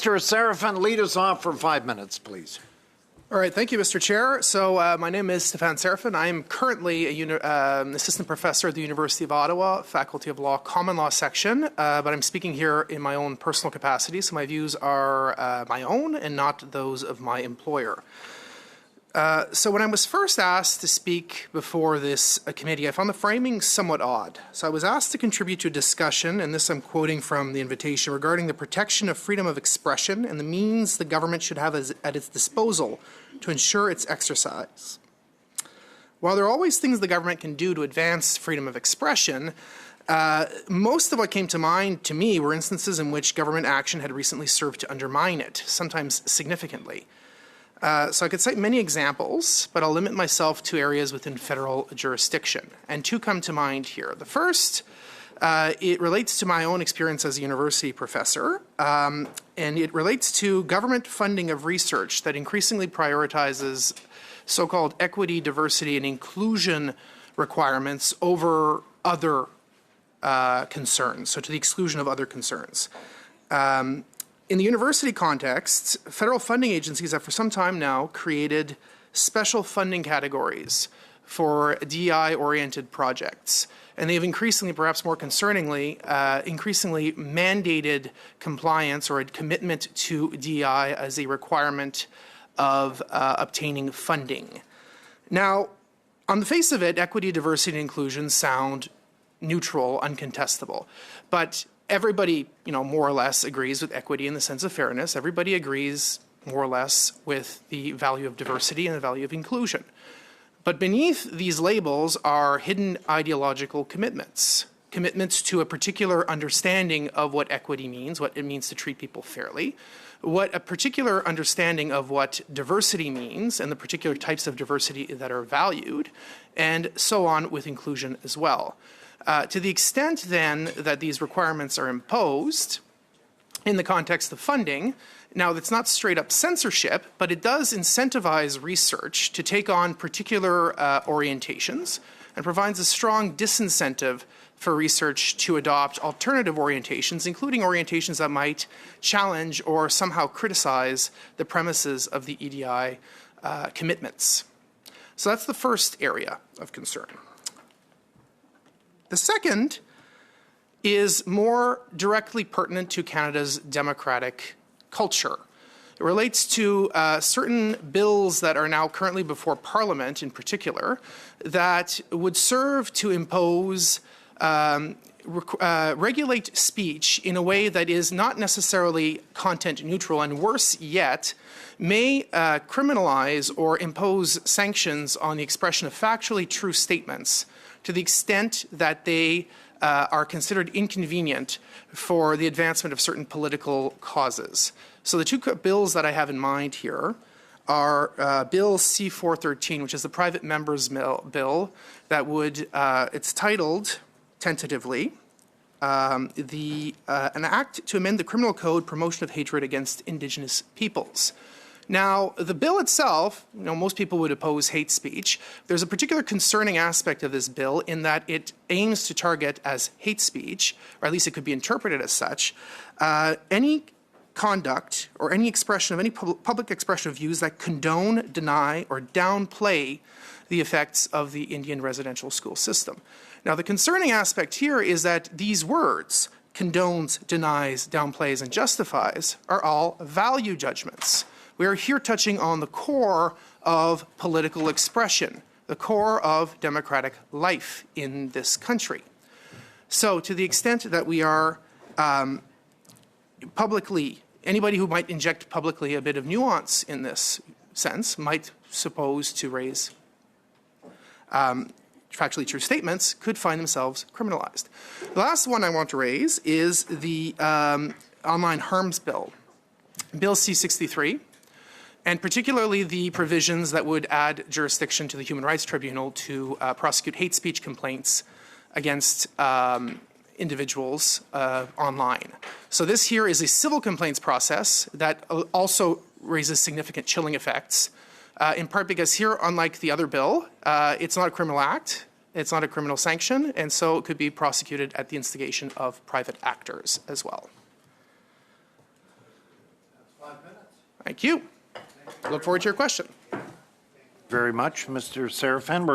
Mr. Serafin, lead us off for 5 minutes, please. All right, thank you, Mr. Chair. So my name is Stefan Serafin. I am currently an assistant professor at the University of Ottawa, Faculty of Law, Common Law section, but I'm speaking here in my own personal capacity, so my views are my own and not those of my employer. So when I was first asked to speak before this committee, I found the framing somewhat odd. So I was asked to contribute to a discussion, and this I'm quoting from the invitation, regarding the protection of freedom of expression and the means the government should have at its disposal to ensure its exercise. While there are always things the government can do to advance freedom of expression, most of what came to mind to me were instances in which government action had recently served to undermine it, sometimes significantly. So I could cite many examples, but I'll limit myself to areas within federal jurisdiction. And two come to mind here. The first, it relates to my own experience as a university professor, and it relates to government funding of research that increasingly prioritizes so-called equity, diversity, and inclusion requirements over other concerns, so to the exclusion of other concerns. In the university context, federal funding agencies have for some time now created special funding categories for DEI-oriented projects. And they have increasingly, perhaps more concerningly, increasingly mandated compliance or a commitment to DEI as a requirement of obtaining funding. Now, on the face of it, equity, diversity, and inclusion sound neutral, uncontestable. But everybody, more or less agrees with equity in the sense of fairness. Everybody agrees, more or less, with the value of diversity and the value of inclusion. But beneath these labels are hidden ideological commitments, commitments to a particular understanding of what equity means, what it means to treat people fairly, what a particular understanding of what diversity means and the particular types of diversity that are valued, and so on with inclusion as well. To the extent, then, that these requirements are imposed in the context of funding, now that's not straight-up censorship, but it does incentivize research to take on particular orientations and provides a strong disincentive for research to adopt alternative orientations, including orientations that might challenge or somehow criticize the premises of the EDI commitments. So that's the first area of concern. The second is more directly pertinent to Canada's democratic culture. It relates to certain bills that are now currently before Parliament in particular that would serve to impose, regulate speech in a way that is not necessarily content neutral, and worse yet, may criminalize or impose sanctions on the expression of factually true statements to the extent that they are considered inconvenient for the advancement of certain political causes. So the two bills that I have in mind here are Bill C-413, which is the private members bill that would, it's titled, tentatively, an act to amend the criminal code, promotion of hatred against Indigenous peoples. Now, the bill itself, most people would oppose hate speech. There's a particular concerning aspect of this bill in that it aims to target as hate speech, or at least it could be interpreted as such, any conduct or any expression of any public expression of views that condone, deny, or downplay the effects of the Indian residential school system. Now, the concerning aspect here is that these words, condones, denies, downplays, and justifies, are all value judgments. We are here touching on the core of political expression, the core of democratic life in this country. So to the extent that we are publicly, anybody who might inject publicly a bit of nuance in this sense might suppose to raise factually true statements could find themselves criminalized. The last one I want to raise is the online harms bill, Bill C-63. And particularly the provisions that would add jurisdiction to the Human Rights Tribunal to prosecute hate speech complaints against individuals online. So this here is a civil complaints process that also raises significant chilling effects, in part because here, unlike the other bill, it's not a criminal act, it's not a criminal sanction, and so it could be prosecuted at the instigation of private actors as well. Thank you. Look forward to your question. Very much, Mr. Serafin. We're